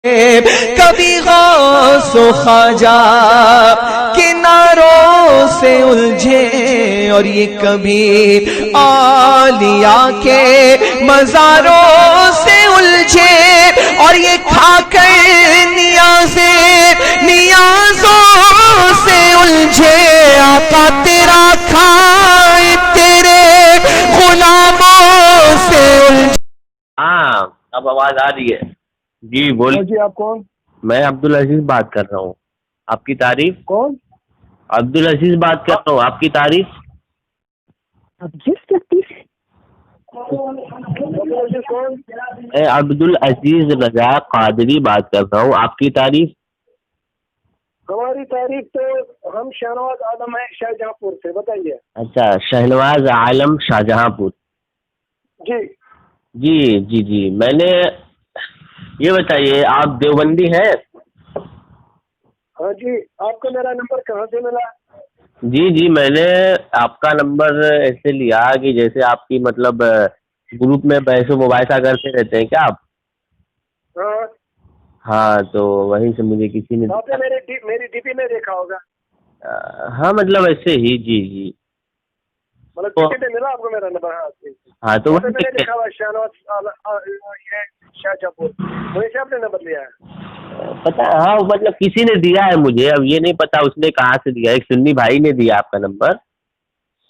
کبھی غوث و خواجہ کناروں سے الجھے اور یہ کبھی اولیاء کے مزاروں سے الجھے اور یہ کھا کر نیازوں سے الجھے آقا تیرا کھائے تیرے غلاموں سے الجھے۔ ہاں اب آواز آ رہی ہے جی بول جی آپ کون؟ میں عبدالعزیز بات کر رہا ہوں. آپ کی تعریف؟ کون؟ عبدالعزیز بات کر رہا ہوں. آپ کی تعریف؟ میں عبدالعزیز رضا قادری بات کر رہا ہوں. آپ کی تعریف؟ ہماری تعریف تو ہم شہنواز عالم ہے شاہجہاں پور سے. بتائیے. اچھا شہنواز عالم شاہجہاں پور. جی جی جی جی میں نے یہ بتائیے آپ دیوبندی ہیں؟ ہاں جی. آپ کو میرا نمبر کہاں سے ملا؟ جی جی میں نے آپ کا نمبر ایسے لیا کہ جیسے آپ کی مطلب گروپ میں بحث و مباحثہ کرتے رہتے ہیں کیا آپ؟ ہاں ہاں تو وہیں سے مجھے کسی نے آپ نے میری ڈی پی میں دیکھا ہوگا. ہاں مطلب ایسے ہی. جی جی مطلب ڈی پی میں ملا آپ کو میرا نمبر؟ ہاں تو میں نے لکھا ہوا شہنواز شاہجہاں پور. وہیں سے آپ نے نمبر لیا ہے؟ پتا ہاں مطلب کسی نے دیا ہے مجھے. اب یہ نہیں پتا اس نے کہاں سے دیا. ایک سنی بھائی نے دیا آپ کا نمبر.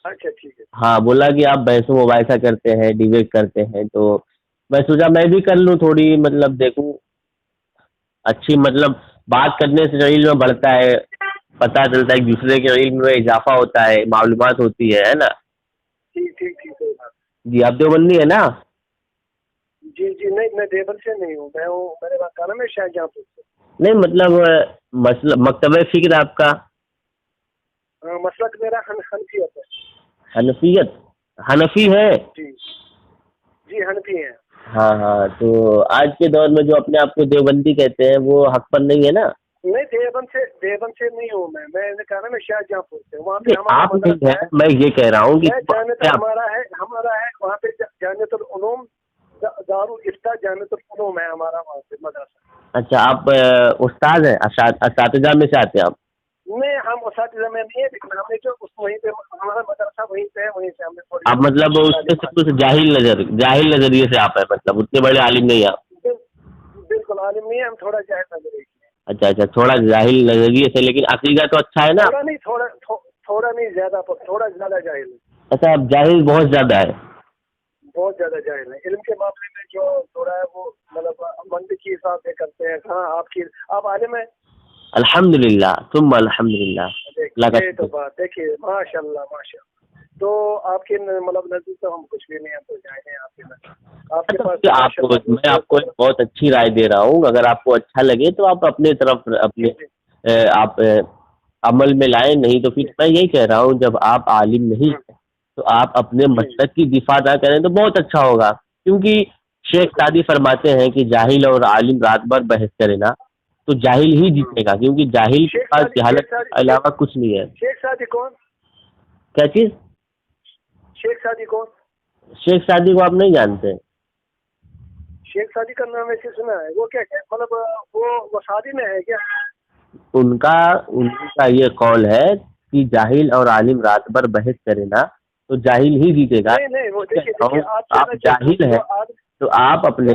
اچھا ٹھیک ہے. ہاں بولا کہ آپ بحث و مباحثہ کرتے ہیں ڈیبیٹ کرتے ہیں تو میں سوچا میں بھی کر لوں تھوڑی مطلب دیکھوں اچھی مطلب بات کرنے سے جو علم بڑھتا ہے پتہ چلتا ہے ایک دوسرے کے علم میں اضافہ ہوتا ہے معلومات ہوتی ہے نا. ٹھیک ٹھیک ٹھیک. جی آپ دیوبندی ہے نا؟ جی جی نہیں میں دیوبند سے نہیں ہوں. میں ہوں میرے پاس کالم ہے شاہجہاں پور سے. نہیں مطلب مکتبہ فکر آپ کا؟ مسلک میرا حنفیت ہے. حنفیت؟ حنفی ہے؟ جی جی حنفی ہے. ہاں ہاں تو آج کے دور میں جو اپنے آپ کو دیوبندی کہتے ہیں وہ حق پر نہیں ہے نا؟ نہیں دیوبند سے نہیں ہوں. میں نے کہا نا میں شاہجہاں پور سے. وہاں پہ آپ نہیں ہے میں یہ کہہ رہا ہوں کہ ہمارا ہے وہاں پہ جامعۃ العلوم دارالافتاء جامعۃ العلوم ہے ہمارا وہاں پہ مدرسہ. اچھا آپ استاد ہیں اساتذہ میں سے آتے ہیں آپ؟ نہیں ہم اساتذہ میں نہیں ہے لیکن ہم نے جو وہیں پہ ہمارا مدرسہ وہیں پہ ہے. وہیں سے ہم نے آپ مطلب اس میں سے کچھ جاہل نظریے سے آپ ہیں مطلب اتنے بڑے عالم نہیں آپ؟ بالکل عالم نہیں ہے. ہم تھوڑا جاہل نظریے کی. اچھا اچھا تھوڑا جاہل نظریے سے لیکن عقیدہ تو اچھا ہے نا؟ تھوڑا نہیں تھوڑا زیادہ جاہل ہے. اچھا آپ جاہل بہت زیادہ ہے؟ بہت زیادہ جاہل ہے. علم کے معاملے میں جو تھوڑا ہے وہ مطلب منطق کے حساب سے کرتے ہیں. ہاں آپ عالم ہیں؟ الحمد للہ ثم الحمد للہ. تو بات دیکھیے ماشاء اللہ. تو آپ کے مطلب نزدیک تو ہم کچھ بھی نہیں. ہم تو جائیں گے آپ کے پاس. میں آپ کو بہت اچھی رائے دے رہا ہوں. اگر آپ کو اچھا لگے تو آپ اپنے طرف آپ عمل میں لائیں. نہیں تو پھر میں یہی کہہ رہا ہوں جب آپ عالم نہیں ہیں تو آپ اپنے مسلک کی دفاع نہ کریں تو بہت اچھا ہوگا. کیونکہ شیخ سعدی فرماتے ہیں کہ جاہل اور عالم رات بھر بحث کرے نا تو جاہل ہی جیتے گا. کیونکہ جاہل کے پاس جہالت کے علاوہ کچھ نہیں ہے. شیخ سعدی کون؟ کیا چیز؟ شیخ سعدی کون؟ شیخ سعدی کو آپ نہیں جانتے؟ شیخ سعدی کا نام ایسے سنا ہے. وہ کیا مطلب وہ شادی میں ہے کیا؟ ان کا یہ قول ہے کہ جاہل اور عالم رات بھر بحث کرے نا تو جاہل ہی جیتے گا. آپ جاہل ہیں تو آپ اپنے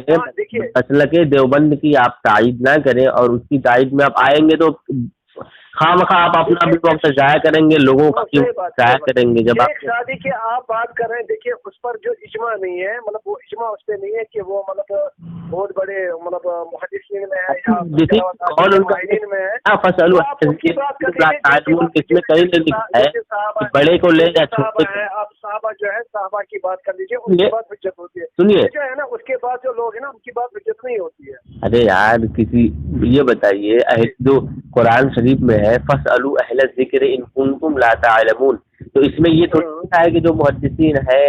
مسلک دیوبند کی آپ تائید نہ کریں اور اس کی تائید میں آپ آئیں گے تو خواہ آپ اپنا بھی وقت ضائع کریں گے لوگوں کا ضائع کریں گے. جب شیخ سعدی کی آپ بات کر رہے ہیں دیکھیے اس پر جو اجماع نہیں ہے مطلب وہ اجماع اس پہ نہیں ہے کہ وہ مطلب بہت بڑے مطلب محدثین میں ہے یا بڑے کو لے جا آپ صحابہ جو ہے صحابہ کی بات کر لیجیے ان کی بات حجت ہوتی ہے. سنیے جو ہے نا اس کے بعد جو لوگ ہیں نا ان کی بات حجت نہیں ہوتی ہے. ارے یار یہ بتائیے جو قرآن شریف میں ہے فَاسْأَلُوا أَهْلَ الذِّكْرِ إِن كُنتُمْ لَا تَعْلَمُونَ تو اس میں یہ تھوڑا ہے کہ جو محدثین ہے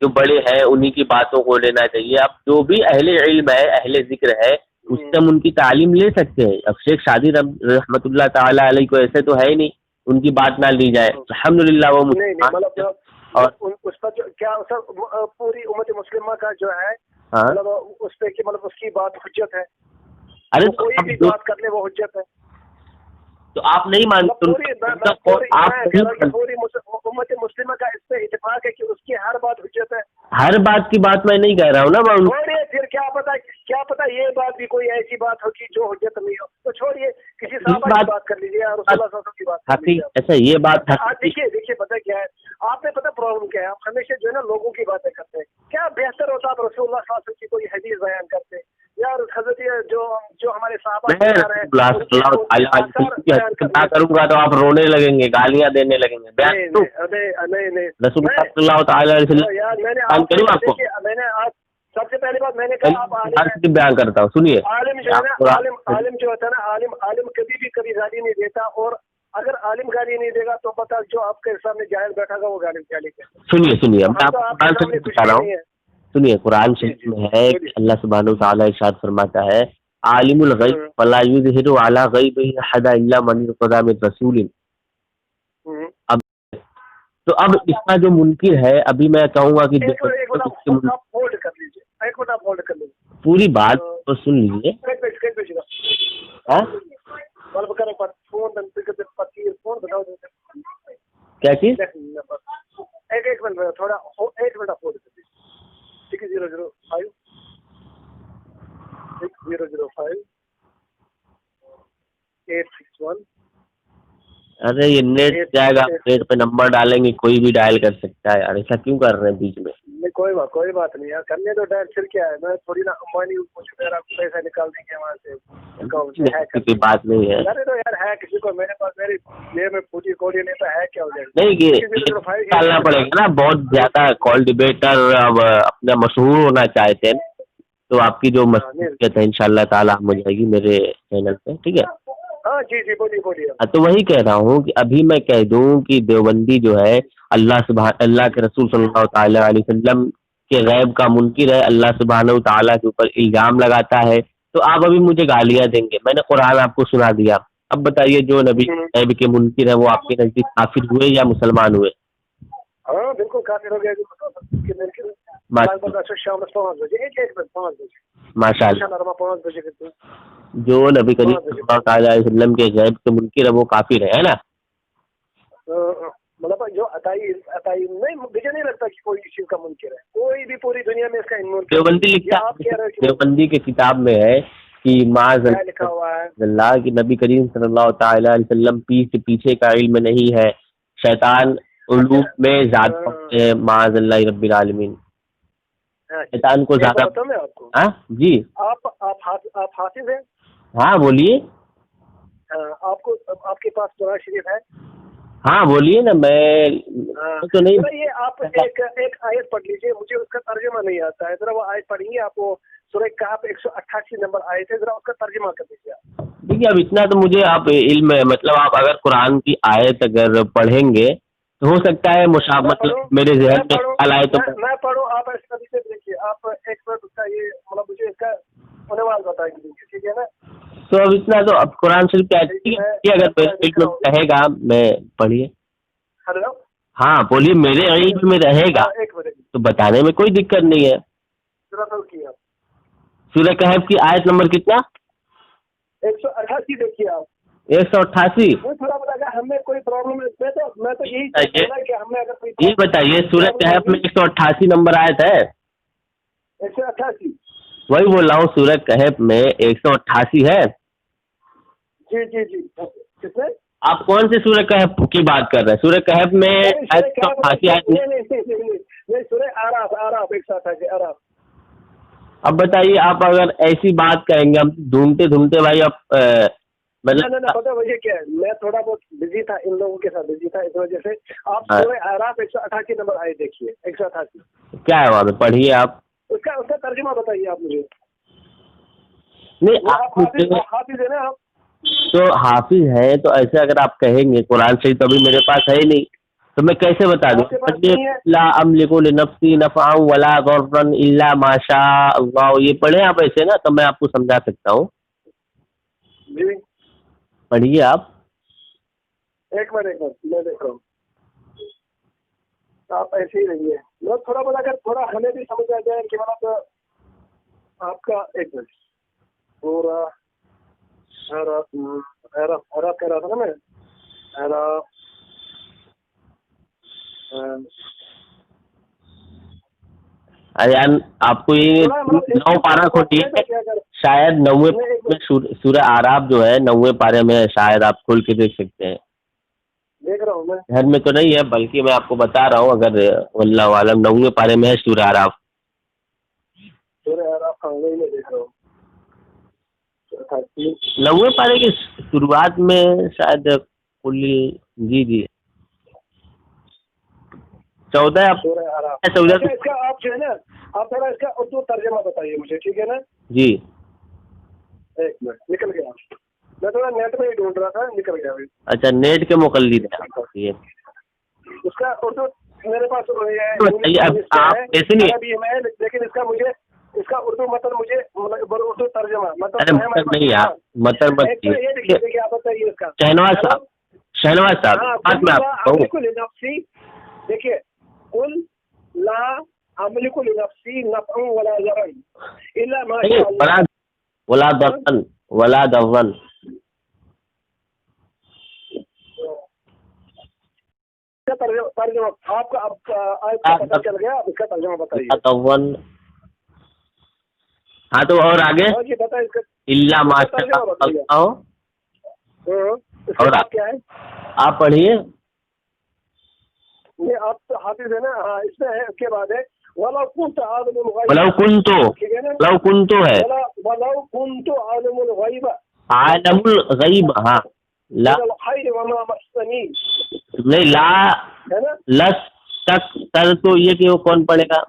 جو بڑے ہیں انہی کی باتوں کو لینا چاہیے. اب جو بھی اہل علم ہے اہل ذکر ہے اس سے ہم ان کی تعلیم لے سکتے ہیں. اب شیخ سعدی رحمۃ اللہ تعالیٰ علیہ کو ایسے تو ہے ہی نہیں ان کی بات نہ لی جائے. الحمدللہ وہ اور اس پر کیا پوری امت مسلمہ کا جو ہے مطلب اس پہ کہ مطلب اس کی بات حجت ہے. अरे वो कोई भी बात कर ले वो हुज्जत है। तो आप नहीं मानते, पूरी उम्मत मुस्लिमा का इस पे इत्तेफाक है कि उसकी हर बात हुज्जत है। हर बात की बात मैं नहीं कह रहा हूँ ना, मैं छोड़िए, फिर क्या पता ये बात भी कोई ऐसी बात हो कि जो हुज्जत नहीं हो, तो छोड़िए, किसी साहबा की बात कर लीजिए या रसूलुल्लाह सल्लल्लाहु अलैहि वसल्लम की बात कर लीजिए। ऐसा ये बात आज देखिए पता क्या है, आपने पता प्रॉब्लम क्या है, आप हमेशा जो है ना लोगों की बातें करते हैं। क्या बेहतर होता आप रसूलुल्लाह सल्लल्लाहु अलैहि वसल्लम की कोई हदीस बयान करते यार, हजरत जो हमारे साहबा क्या करूंगा तो आप रोने लगेंगे, गालियां देने लगेंगे। मैंने आज सबसे पहली बात मैंने कहा आप बयान करता हूँ, सुनिए। आलिम जो है ना, आलिम जो होता है ना, आलिम कभी गाली नहीं देता, और अगर आलिम गाली नहीं देगा तो पता जो आपके सामने जाहिल बैठा वो गाली देगा। सुनिए मैं आपको कुरान शरीफ बता रहा हूँ, सुनिए। कुरान शरीफ में है कि अल्लाह सुब्हानहू व तआला इरशाद फरमाता है, आलिमुल गैब फला युज़हिरु अला गैबिही अहदा इल्ला मन इरतज़ा मिन रसूलिन। अब तो अब इसका जो मुनकिर है, अभी मैं कहूँगा कि एक मिनट आप होल्ड कर लीजिए, पूरी बात तो सुन लीजिए। क्या चीज? एक मिनट थोड़ा, एक मिनट आप होल्ड कर लीजिए। 6005 6005 861। अरे ये नेट जाएगा, नेट पे नंबर डालेंगे, कोई भी डायल कर सकता है यार, ऐसा क्यों कर रहे हैं बीच में? नहीं कोई बात नहीं यार, करने दो डायल, फिर क्या है, मैं थोड़ी ना अंबानी मेरा पैसा निकाल देंगे वहाँ से अकाउंट से, कोई बात नहीं है। अरे तो यार है किसी को, मेरे पास मेरी जेब में फूटी कोड़ी नहीं तो है क्या हो जाएगा? नहीं निकालना पड़ेगा ना, बहुत ज्यादा कॉल डिबेटर अब अपना मशहूर होना चाहते हैं, तो आपकी जो मशहूरियत है इंशाल्लाह ताला हो जाएगी मेरे चैनल पे, ठीक है? हाँ जी बोलिए। तो वही कह रहा हूँ कि अभी मैं कह दूं कि देवबंदी जो है अल्लाह के रसूल सल्लल्लाहु ताला अलैहि वसल्लम के गैब का मुनकिर है, अल्लाह सुब्हानहू ताला के ऊपर इल्जाम लगाता है, तो आप अभी मुझे गालियां देंगे। मैंने कुरान आपको सुना दिया, अब बताइए जो नबी गैब के मुनकिर है वो आपके नजदीक काफिर हुए या मुसलमान हुए? हाँ बिल्कुल काफिर हो गया। माशाअल्लाह, जो नबी करीम सल्लल्लाहु अलैहि वसल्लम के गैब के मुनकिर है वो काफिर है ना? मतलब जो अताई नहीं, मुझे नहीं लगता कि कोई इस चीज का मुनकिर है, कोई भी पूरी दुनिया में इसका मुनकिर। देवबंदी लिखता है, देवबंदी के किताब में है कि माज़ लिखा हुआ है अल्लाह कि नबी करीम सल्लल्लाहु ताला अलैहि वसल्लम पीछे का इल्म नहीं है, शैतान उलूम में ज़्यादा है, माज़ अल्लाह रब्बिल आलमीन। शैतान को ज़्यादा हाँ जी। आप हाफिज हैं? हाँ बोलिए। आपके पास कुरान शरीफ है? हाँ बोलिए ना, मैं तो नहीं। ये आप एक आयत पढ़ लीजिए, मुझे उसका तर्जुमा नहीं आता है, जरा वो आयत पढ़िए। आपको सूरह कहफ 188 नंबर आयत है, जरा उसका तर्जुमा कर दीजिए। देखिए अब इतना तो मुझे आप इल्म है, मतलब आप अगर कुरान की आयत अगर पढ़ेंगे तो हो सकता है मतलब मेरे जहन में ख्याल आए तो मैं पढ़ूं, आप ऐसा देखिए, आप एक मिनट उसका ये मतलब मुझे इसका अनुवाद बताएंगे, ठीक है ना? तो अब इतना तो अब कुरान शरीफ की अगर इल्म रहेगा, मैं पढ़िए। हेलो हाँ बोलिए, मेरे इल्म में रहेगा तो बताने में कोई दिक्कत नहीं है। सूरह कहफ की आयत नंबर कितना? 188 देखिए आप। 188। थोड़ा बताइए, हमें कोई प्रॉब्लम है? मैं तो यही कि हमें अगर कोई ये बताइए, सूरह कहफ में 188 नंबर आयत है? 188 वही बोल रहा हूँ, सूरह कहफ में 188 है। जी किसने? आप कौन से सूरह कहफ की बात कर रहे हैं? सूरह कहफ में 188 आयत नहीं, सूरह आराफ 188 आराफ। अब बताइए, आप अगर ऐसी बात कहेंगे, हम ढूंढते भाई आप मतलब पता वजह क्या है, मैं थोड़ा बहुत बिजी था, इन लोगों के साथ बिजी था, इस वजह से। आप सूरह आराफ 188 नंबर आयत देखिए, 188 क्या है वहाँ पे, पढ़िए आप। उसका तर्जुमा बताइए आप मुझे। नहीं आप हाफिज है ना आप? तो हाफिज है तो ऐसे अगर आप कहेंगे, कुरान शरीफ तो अभी मेरे पास है ही नहीं, तो मैं कैसे बता दूं? ला अमलिकु लिनफ्सी नफ़अन वला ज़र्रन इल्ला मा शाअ अल्लाह, ये पढ़े आप ऐसे ना, तो मैं आपको समझा सकता हूँ। पढ़िए आप। एक मिनट मैं देख रहा हूँ, आप ऐसे ही रहिए। मतलब थोड़ा बड़ा अगर थोड़ा हमें भी समझ आ जाए कि मतलब आपका एक मिनट पूरा एराफ कह रहा था ना मैं, एराफ अरे यार आपको ये 9 पारा खोलिए, शायद 9वें में सूरह आराफ जो है 9वें पारे में है, शायद आप खोल के देख सकते हैं। देख रहा हूँ मैं, घर में तो नहीं है, बल्कि मैं आपको बता रहा हूँ, अगर वल्लाहु आलम 9वें पारे में है सूरह आराफ। सूरह आराफ हाँ वही मैं देख रहा हूँ। 9वें पारे की शुरुआत में शायद कुल्ली, जी 14 आप सूरह आराफ। 14। अच्छा, इसका आप जो है ना, आप थोड़ा इसका उर्दू तर्जमा बताइए मुझे, ठीक है ना? जी एक मिनट, निकल गया, मैं थोड़ा नेट में ही ढूंढ रहा था, निकल गया अभी। अच्छा, नेट के मुकल्लिद हैं आप ये। उसका उर्दू मेरे पास है, अब आप ऐसे नहीं, अभी है, लेकिन इसका मुझे, इसका उर्दू मतलब मुझे उर्दू तर्जमा अरे मतलब मतलब नहीं, आप मतलब मत ये देखिए, आप बताइए इसका। शहनवाज साहब बात में आपको नफ्सी, देखिए, कुल ला अमलिकु लिनफ्सी नफ़अन वला ज़ररन इल्ला मा शाअ अल्लाह वला दर्रन। तर्जुमा आपका पता चल गया, अब इसका तर्जुमा बताइए। हाँ तो और आगे जी बताइए इसका इल्ला मा शाअ अल्लाह, और क्या है आप पढ़िए। ये आप तो हाफिज है ना? हाँ, इसमें है, उसके बाद है वलाउ कुन्तु आलिमुल गैब, वलाउ कुन्तु, ठीक है ना? वलाउ कुन्तु है, वलाउ कुन्तु आलिमुल गैब, आलमुल गैब, हाँ ला खैर वमा मस्सनी, नहीं ला है ना? लस तक तर, तो ये कि वो कौन पढ़ेगा?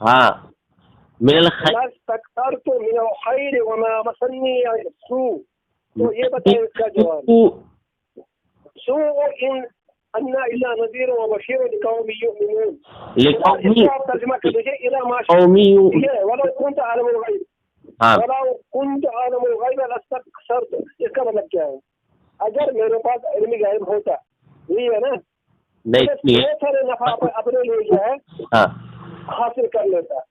हाँ मिनल खैर, लस तक तर तो मिनल खैर वमा मस्सनी सू, तो ये बताइए इसका जवाब। सू इन अन्ना इल्ला नज़ीर व बशीर लिकौमी युमिनून, लिकौमी, आप तर्जुमा कर दीजिए इला मा कौमी, वलाउ कुन्तु आलिमुल गैब, हाँ वलाउ कुन्तु आलिमुल गैब लस्तक्सरत, इसका मतलब क्या है? अगर मेरे पास इल्म गैब होता, यही है ना, नहीं बहुत सारे नफा अपने लिए जो है हाँ हासिल कर लेता।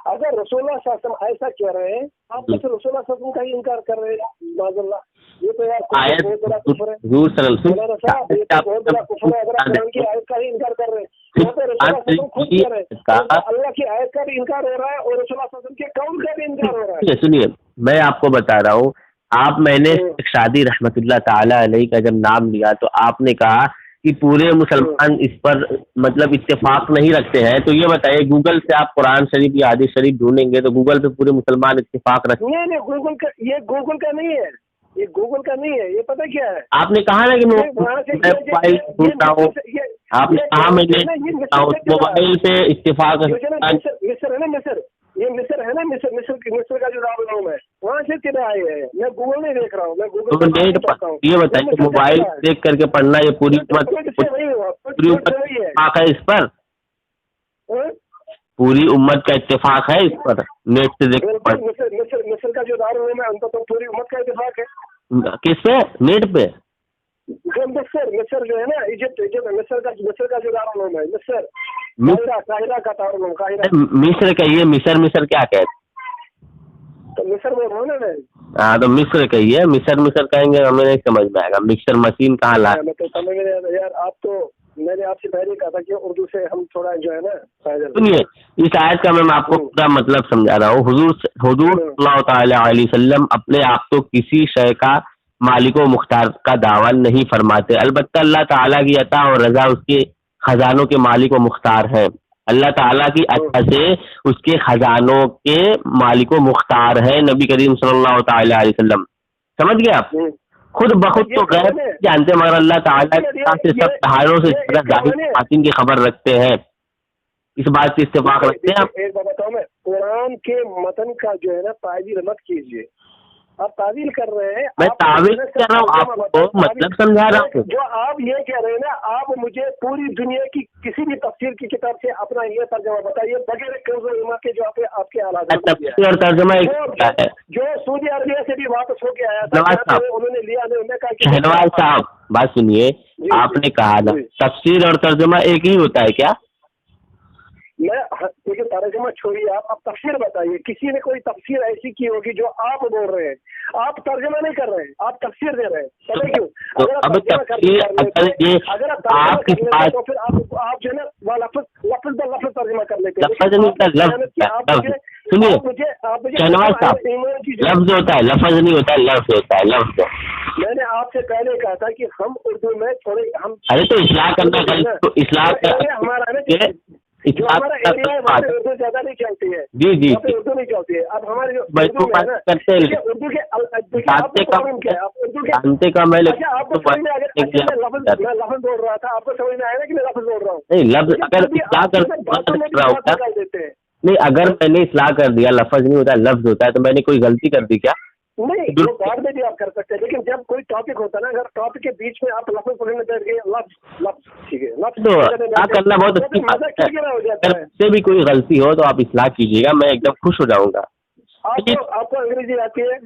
अगर रसूलुल्लाह सल्लल्लाहु अलैहि वसल्लम ऐसा कह रहे हैं, आप तो रसूलुल्लाह सल्लल्लाहु अलैहि वसल्लम का ही इनकार कर रहे हैं, माज़अल्लाह, ये तो यार आयत बहुत बड़ा कुफ्र है। हुजूर सल्लल्लाहु मौलाना साहब, ये तो बहुत बड़ा कुफ्र है, अगर आप कुरान की आयत का ही इनकार कर रहे हैं, यहाँ पे रसूलुल्लाह सल्लल्लाहु अलैहि वसल्लम खुद कह रहे हैं, अल्लाह की आयत का भी इनकार हो रहा है और रसूलुल्लाह सल्लल्लाहु अलैहि वसल्लम के कौल का भी इनकार हो रहा है। सुनिए, मैं आपको बता रहा हूँ, मैंने शादी रहमतुल्लाह ताला अलैहि का जब नाम लिया तो आपने कहा कि पूरे मुसलमान इस पर मतलब इत्तेफाक नहीं रखते हैं, तो ये बताइए गूगल से आप कुरान शरीफ या हदीस शरीफ ढूंढेंगे तो गूगल पे पूरे मुसलमान इत्तेफाक रखते हैं? नहीं, गूगल का, ये गूगल का नहीं है, ये गूगल का नहीं है, ये पता क्या है? आपने कहा ना कि मैं मोबाइल ढूंढता हूँ, आपने कहा मैं मोबाइल से इत्तेफाक मिस्र है ना, मिस्र, ये मिस्र है ना, मिस्र का जो दारुल है वहाँ से किधर आए हैं? मैं गूगल नहीं देख रहा हूँ, मैं गूगल ये बताइए मोबाइल देख करके पढ़ना, ये पूरी उम्मत इत्तेफाक है इस पर? पूरी उम्मत का इत्तेफाक है इस पर? नेट से देख कर मिस्र का जो दारुल है उनका तो पूरी उम्मत का इत्तेफाक है। किस पे? नेट पे? जो मिस्र जो है ना, इजिप्ट मिस्र का जो दारुल है, मिस्र काहिरा का दारुल, काहिरा मिस्र कहिए, मिस्र क्या कहते? तो मिस्र में हो ना? हाँ तो मिस्र कहिए, मिस्र कहेंगे हमें नहीं समझ में आएगा। मिक्सर मशीन कहाँ ला? मैं तो समझ नहीं आता यार, आप तो, मैंने आपसे पहले कहा था कि उर्दू से हम थोड़ा जो है ना। सुनिए, इस आयत का मैं आपको पूरा मतलब समझा रहा हूँ। हुजूर सल्लल्लाहु ताला अलैहि वसल्लम अपने आप तो किसी शय का मालिक व मुख्तार का दावा नहीं फरमाते, अलबत्ता अल्लाह ताला की अता और रजा उसके खजानों के मालिक व मुख्तार हैं। अल्लाह ताला की अता से उसके खजानों के मालिक व मुख्तार है नबी करीम सल्लल्लाहु ताला अलैहि वसल्लम। समझ गए आप? खुद बखुद तो गैब जानते मगर अल्लाह ताला से सब धारों से जाहिर की खबर रखते हैं, इस बात से इत्तेफाक रखते हैं आप? एक बात बताओ, मैं कुरान के मतन का जो है ना तावील मत कीजिए, आप तावील कर रहे हैं। मैं तावील कर रहा हूँ, आपको मतलब समझा रहा हूँ। जो आप ये कह रहे हैं ना, आप मुझे पूरी दुनिया की किसी भी तफसीर की किताब से अपना ये तर्जुमा बताइए बगैर के जो आपके हालात और तर्जुमा है जो सऊदी अरबिया से भी वापस होके आया था, उन्होंने लिया नहीं। शहनवाज साहब बात सुनिए, आपने कहा ना तफसीर और तर्जुमा एक ही होता है क्या? मैं देखिए तर्जुमा छोड़िए, आप अब तफसीर बताइए। किसी ने कोई तफसीर ऐसी की होगी जो आप बोल रहे हैं, आप तर्जुमा नहीं कर रहे हैं, आप तफसीर दे रहे हैं। पता क्यों? अगर आप तर्जुमा कर लेते तो फिर आप जो है ना लफ्ज़ ब लफ्ज़ तर्जुमा कर लेते हैं। सुनिए शहनवाज साहब, लफ्ज होता है, लफ्ज नहीं होता, लफ्ज होता है, लफ्ज। मैंने आपसे पहले कहा था कि हम उर्दू में थोड़े हम, अरे तो इस्लाह करना, तो इस्लाह हमारा है जो हमारा एरिया है वहाँ पे उर्दू ज्यादा नहीं चलती है। जी जी, उर्दू नहीं चलती है। अब हमारे जो उर्दू में है ना, उर्दू के आपको प्रॉब्लम क्या है? आप उर्दू के जानते का मैं आपको समझ में, अगर मैं लफ्ज बोल रहा था, आपको समझ में आया ना कि मैं लफ्ज बोल रहा हूँ? नहीं, लफ्ज अगर इस्लाह कर देते हैं। नहीं, अगर मैंने इस्लाह कर दिया, लफ्ज नहीं होता लफ्ज होता है, तो मैंने कोई गलती कर दी क्या? नहीं, वो बाद में भी आप कर सकते हैं, लेकिन जब कोई टॉपिक होता है ना, अगर टॉपिक के बीच में आप लफ्ज पढ़ने बैठ गए, लफ्ज ठीक है, लफ्ज तो इस्लाह करना बहुत अच्छी बात है। अगर मुझसे भी कोई गलती हो तो आप इस्लाह कीजिएगा, मैं एकदम खुश हो जाऊंगा। आपको अंग्रेजी आती है?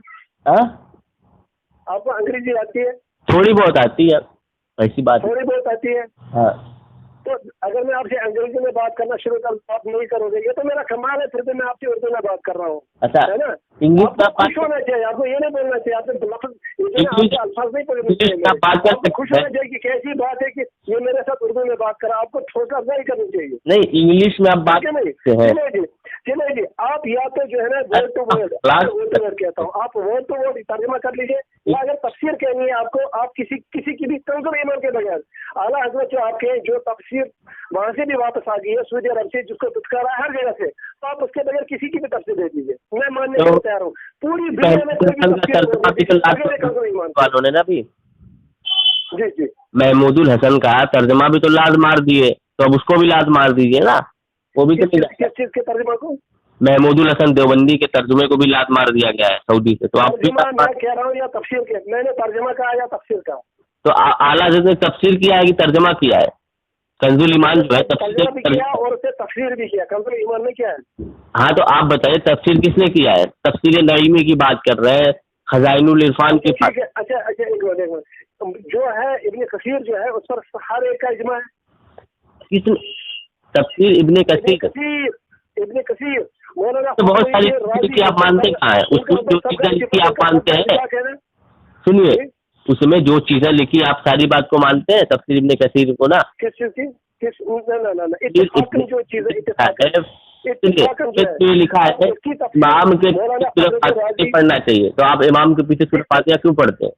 आपको अंग्रेजी आती है? थोड़ी बहुत आती है, ऐसी बात थोड़ी बहुत आती है। हाँ, तो अगर मैं आपसे अंग्रेजी में बात करना शुरू कर, आप नहीं करोगे, ये तो मेरा कमाल है। फिर भी मैं आपसे उर्दू में बात कर रहा हूँ, अच्छा है ना? इंग्लिश आपको खुश होना चाहिए, आपको ये नहीं बोलना चाहिए, आपने अल्फाज नहीं पकड़ने चाहिए। आपको खुश होना चाहिए कि कैसी बात है कि ये मेरे साथ उर्दू में बात करा, आपको ठोकर नहीं करनी चाहिए। नहीं, इंग्लिश में आप बात करते हैं। चलिए जी, आप या तो जो है ना वर्ड टू वर्ड कहता हूँ, आप वर्ड टू वर्ड तर्जुमा कर लीजिए, या अगर तफसीर कहनी है आपको, आप किसी की भी तंजुम ईमान के बगैर, आला हजरत जो आपके जो तफसीर वहां से भी वापस आ गई है सऊदी अरब से, जिसको दुत्कारा है हर जगह से, तो आप उसके बगैर किसी की भी तफसीर दे दीजिए, मैं मानने को तैयार हूँ। पूरी दुनिया में वालों ने ना भी जी जी महमूदुल हसन का तर्जमा भी तो लाज मार दिए, तो अब उसको भी लाज मार दीजिए ना। वो भी तो किस चीज के तर्जुमा को? महमूदुल हसन देवबंदी के तर्जुमे को भी लात मार दिया गया है सऊदी से। तो आप मैं कह रहा हूँ या तफसीर के, मैंने तर्जुमा कहा या तफसीर का? तो आला हज़रत ने तफसीर किया है कि तर्जुमा किया है? कंजुल ईमान जो है तर्जुमा भी किया और उसे तफसीर भी किया, कंजुल ईमान में क्या है? हाँ, तो आप बताइए तफसीर किसने किया है? तफसीर नईमी की बात कर रहे हैं, खजाइनुल इरफान की बात। अच्छा, एक मिनट, जो है इब्ने कसीर जो है उस पर हर एक का इजमा है। किसने? तफसीर इब्ने कसीर तो बहुत सारी चीजें की आप मानते कहाँ है? उसमें जो चीजें लिखी आप मानते हैं, सुनिए, उसमें जो चीजें लिखी आप सारी बात को मानते हैं तफसीर इब्ने कसीर को ना? किस चीज की? जो लिखा है इमाम के सूरह फातिहा पढ़ना चाहिए, तो आप इमाम के पीछे सूरह फातिहा क्यों पढ़ते हैं?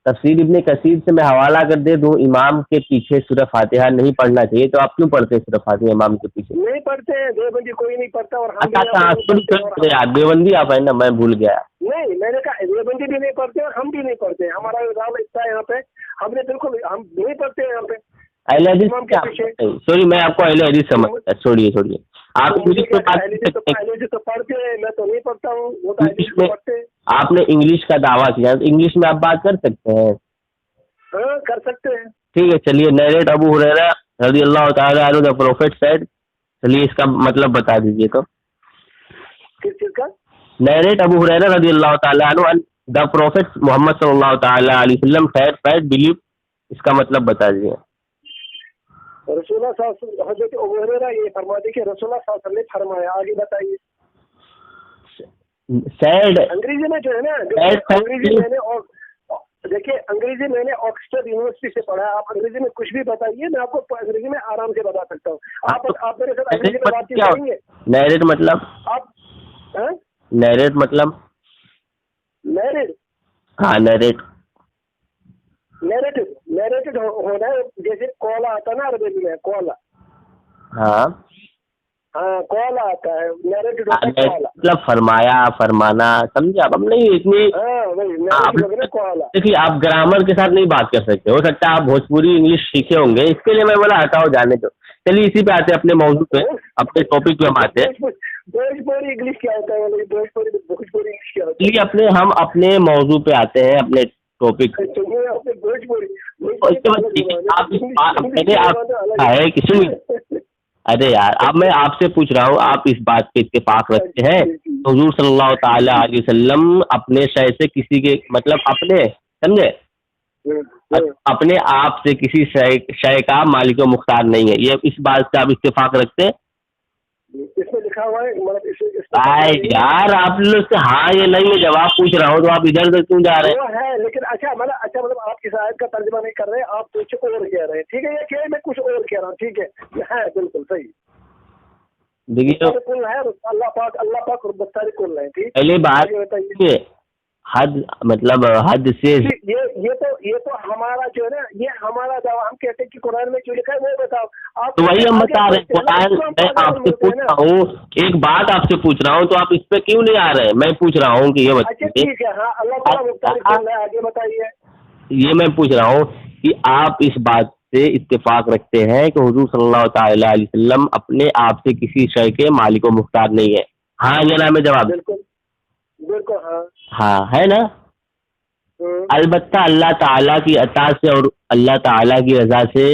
तफसीर इब्ने कसीर से मैं हवाला कर दे दूं, इमाम के पीछे सूरह फातिहा नहीं पढ़ना चाहिए, तो आप क्यों पढ़ते हैं सूरह फातिहा इमाम के पीछे? नहीं पढ़ते हैं, देवबंदी कोई नहीं पढ़ता। और अच्छा, देवबंदी आप है ना, मैं भूल गया। नहीं, मैंने कहा देवबंदी भी नहीं पढ़ते और हम भी नहीं पढ़ते, हमारा नाम इतना है यहाँ पे, हमने बिल्कुल हम नहीं पढ़ते हैं यहाँ पे अहले हदीस के पीछे। सॉरी, मैं आपको अहले हदीस समझता, छोड़िए आप इंग्लिश में बात तो पढ़ते हैं, मैं तो नहीं पढ़ता हूँ, वो तो हदीस में पढ़ते हैं। आपने इंग्लिश का दावा किया, तो इंग्लिश में आप बात कर सकते हैं? हाँ, कर सकते हैं। ठीक है, चलिए। नरेट अबू हुरैरा रज़ियल्लाहु ताला अन्हु द प्रोफेट सेड, चलिए इसका मतलब बता दीजिए। तो किस चीज का? नरेट अबू हुरैरा रज़ियल्लाहु ताला अन्हु द प्रोफेट मोहम्मद सल्लल्लाहु ताला अलैहि वसल्लम सेड बिलीव, इसका मतलब बता दीजिए। रसूलुल्लाह हज़रत अबू हुरैरा ये फरमाते कि रसूलुल्लाह सल्लल्लाहु अलैहि वसल्लम ने फरमाया, आगे बताइए। सैड अंग्रेजी में जो है ना, अंग्रेजी मैंने, और देखिए अंग्रेजी मैंने ऑक्सफोर्ड यूनिवर्सिटी से पढ़ा है। आप अंग्रेजी में कुछ भी बताइए, मैं आपको अंग्रेजी में आराम से बता सकता हूँ। आप मेरे साथ अंग्रेजी में बातचीत करेंगे? नैरेट मतलब आप नैरेट मतलब नैरेट? हाँ, नैरेटेड होना है, जैसे कॉला आता है ना अरबी में, कॉला। हाँ, कॉला आता है, नैरेटेड होता है कॉला, मतलब फरमाना, समझे आप? अब नहीं इतनी, देखिए आप ग्रामर के साथ नहीं बात कर सकते, हो सकता है आप भोजपुरी इंग्लिश सीखे होंगे, इसके लिए मैं बोला हटाओ, जाने दो। चलिए इसी पे आते हैं, अपने मौजू पे, अपने टॉपिक पे हम आते हैं। भोजपुरी इंग्लिश क्या होता है? भोजपुरी इंग्लिश क्या होता है? चलिए हम अपने मौजू पे आते हैं, अपने टॉपिक। अरे यार, अब मैं आपसे पूछ रहा हूँ, आप इस बात पे इत्तेफाक रखते हैं तो हुजूर सल्लल्लाहु ताला अलैहि वसल्लम अपने शय से किसी के, मतलब अपने, समझे, اپنے آپ سے کسی شے کا مالک و مختار نہیں ہے. یہ اس بات سے آپ اتفاق رکھتے ہیں؟ اس میں لکھا ہوا ہے یار آپ لوگ سے ہاں یا نہیں میں جواب پوچھ رہا ہوں تو آپ ادھر ادھر کیوں جا رہے ہیں؟ وہ ہے لیکن اچھا مطلب آپ کس آیت کا ترجمہ نہیں کر رہے, آپ کچھ اور کہہ رہے ہیں. ٹھیک ہے, یہ کہ میں کچھ اور کہہ رہا ہوں. ٹھیک ہے بالکل صحیح. دیکھیے کل ہے اللہ پاک بستاری کل ہے. ٹھیک, پہلی بات حد مطلب حد سے یہ تو ہمارا جو ہے نا, یہ ہمارا دعویٰ. ہم کہتے ہیں کہ قرآن میں جو لکھا ہے وہ بتاؤ آپ. تو وہی ہم بتا رہے ہیں. قرآن میں آپ سے پوچھ رہا ہوں, ایک بات آپ سے پوچھ رہا ہوں تو آپ اس پہ کیوں نہیں آ رہے ہیں؟ میں پوچھ رہا ہوں کہ یہ اچھا ٹھیک ہے, ہاں اللہ تعالیٰ مختار کل ہے, آگے بتائیے. یہ میں پوچھ رہا ہوں کہ آپ اس بات سے اتفاق رکھتے ہیں کہ حضور صلی اللہ تعالی علیہ وسلم اپنے آپ سے کسی شے کے مالک و مختار نہیں ہے؟ ہاں یا نا میں جواب. بالکل ہاں ہاں ہے نا. البتہ اللہ تعالیٰ کی عطا سے اور اللہ تعالیٰ کی رضا سے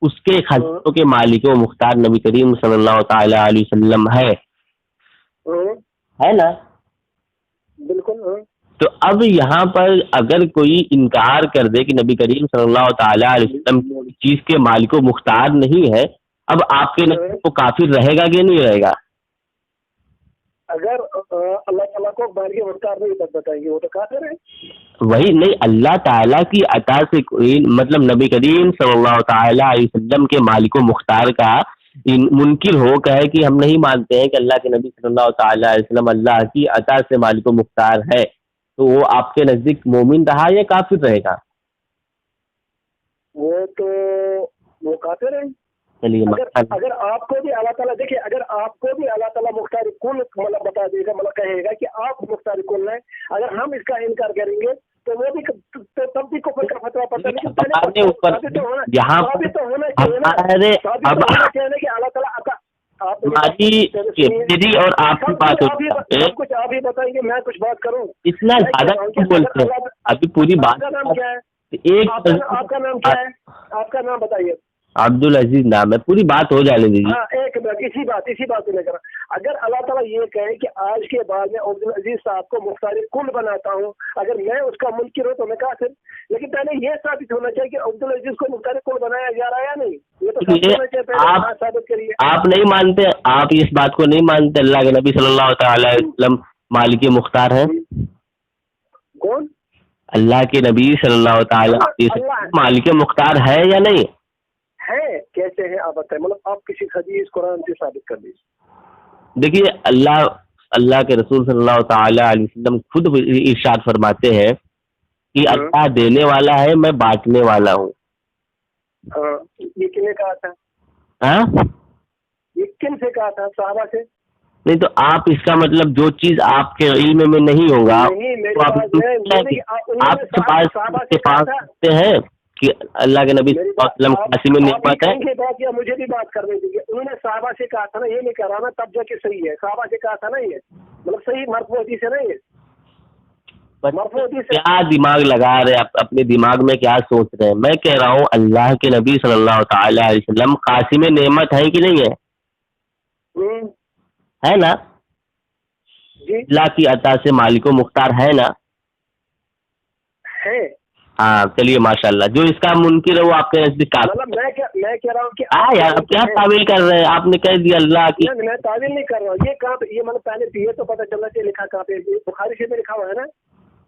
اس کے خزانوں کے مالک و مختار نبی کریم صلی اللہ تعالی علیہ وسلم ہے نا. بالکل. تو اب یہاں پر اگر کوئی انکار کر دے کہ نبی کریم صلی اللہ تعالی علیہ وسلم چیز کے مالک و مختار نہیں ہے, اب آپ کے نبی کو کافر رہے گا کہ نہیں رہے گا؟ اگر اللہ تعالیٰ کو مالک مختار نہیں تک بتائیں گے وہ تو کافر ہے. وہی نہیں, اللہ تعالیٰ کی عطا سے کوئی مطلب نبی کریم صلی اللہ تعالی علیہ وسلم کے مالک و مختار کا منکر ہو کہے کہ ہم نہیں مانتے ہیں کہ اللہ کے نبی صلی اللہ تعالی علیہ وسلم اللہ کی عطا سے مالک و مختار ہے, تو وہ آپ کے نزدیک مومن رہا یا کافر رہے گا؟ وہ کافر ہے. چلیے اگر آپ کو بھی اللہ تعالیٰ دیکھیں, اگر آپ کو بھی اللہ تعالیٰ مختار کل مطلب بتا دے گا, مطلب کہے گا کہ آپ مختار کل ہیں, اگر ہم اس کا انکار کریں گے تو وہ بھی تب بھی کفر کا فتویٰ پڑتا ہے. یہاں تو ہونا چاہیے کہ اللہ تعالیٰ میری اور آپ کی بات کچھ آپ ہی بتائیں گے, میں کچھ بات کروں. اتنا زیادہ کیوں بولتے ہیں؟ ابھی پوری بات. آپ کا نام کیا ہے؟ آپ کا نام کیا ہے؟ آپ کا نام بتائیے. عبد العزیز نام ہے. پوری بات ہو جانے دیجیے. ہاں ایک منٹ, اسی بات کو لے کر اگر اللہ تعالیٰ یہ کہے کہ آج کے بعد میں عبد العزیز صاحب کو مختار کل بناتا ہوں, اگر میں اس کا منکر ہوں تو میں کہا پھر, لیکن پہلے یہ ثابت ہونا چاہیے کہ عبد العزیز کو مختار کل بنایا جا رہا ہے یا نہیں. یہ تو ثابت کریے. آپ نہیں مانتے, آپ اس بات کو نہیں مانتے اللہ کے نبی صلی اللہ تعالی علیہ وسلم مالک مختار ہے؟ کون؟ اللہ کے نبی صلی اللہ تعالی علیہ وسلم مالک مختار ہے یا نہیں ہے؟ کیسے ہیں آپ بتائیں, مطلب آپ کسی حدیث قرآن سے ثابت کر دیجیے. دیکھیے اللہ کے رسول صلی اللہ تعالی علیہ وسلم خود ارشاد فرماتے ہیں کہ اللہ دینے والا ہے, میں بانٹنے والا ہوں. یہ کن نے کہا تھا؟ یہ کن سے کہا تھا؟ صحابہ سے؟ نہیں تو آپ اس کا مطلب جو چیز آپ کے علم میں نہیں ہوگا آپ کے پاس سکتے ہیں کہ اللہ کے نبی صلی اللہ علیہ وسلم قاسم نعمت ہے. مجھے بھی بات کرنے دیجیے. انہوں نے صحابہ سے کہا تھا نا, یہ نہیں کہہ رہا نا تب جا کے صحیح ہے. صحابہ سے کہا تھا نا, یہ مطلب صحیح مرفوع حدیث ہے نا. یہ کیا دماغ لگا رہے آپ, اپنے دماغ میں کیا سوچ رہے ہیں؟ میں کہہ رہا ہوں اللہ کے نبی صلی اللہ تعالی علیہ وسلم قاسم نعمت ہے کہ نہیں ہے نا؟ اللہ کی عطا سے مالک و مختار ہے نا؟ ہے. ہاں چلیے ماشاء اللہ. جو اس کا منکر ہے وہ آپ کے نزدیک میں کہہ رہا ہوں کہ یار آپ کیا تعویل کر رہے ہیں؟ آپ نے کہہ دیا اللہ کی. میں تعویل نہیں کر رہا ہوں. یہ کہاں پہ, یہ مطلب پہلے یہ تو پتہ چلنا چاہیے لکھا کہاں پہ, بخاری شریف میں لکھا ہوا ہے نا.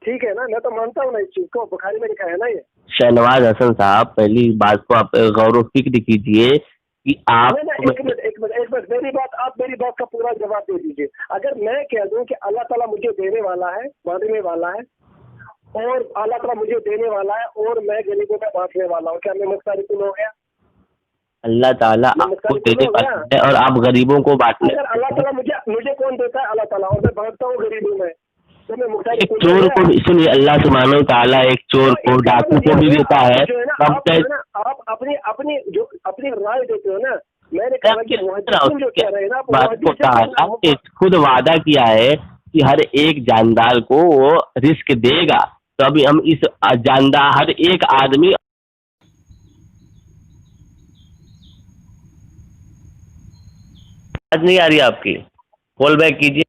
ٹھیک ہے نا, میں تو مانتا ہوں نا اس چیز کو, بخاری میں لکھا ہے نا. یہ شہنواز حسن صاحب پہلی بات کو آپ غور و فکر کیجئے کہ آپ ایک منٹ میری بات کا پورا جواب دے دیجیے. اگر میں کہہ دوں کہ اللہ تعالیٰ مجھے دینے والا ہے, بانٹنے والا ہے, اور اللہ تعالیٰ مجھے دینے والا ہے اور میں غریبوں میں بانٹنے والا ہوں, کیا میں مختار کل ہو گیا؟ اللہ تعالیٰ آپ کو دینے والا ہے اور آپ غریبوں کو بانٹنے. اگر اللہ تعالیٰ مجھے کون دیتا ہے؟ اللہ تعالیٰ, اور میں بانٹتا ہوں غریبوں میں, تو میں مختار ایک چور کو سنیے, اللہ سبحانہ و تعالیٰ ایک چور کو, ڈاکو کو بھی دیتا ہے. آپ اپنی رائے دیتے ہو نا. میں نے خود وعدہ کیا ہے کہ ہر ایک جاندار کو وہ رزق دے گا, تو ابھی ہم اس جاندار ہر ایک آدمی نہیں آ رہی آپ کی, کال بیک کیجیے.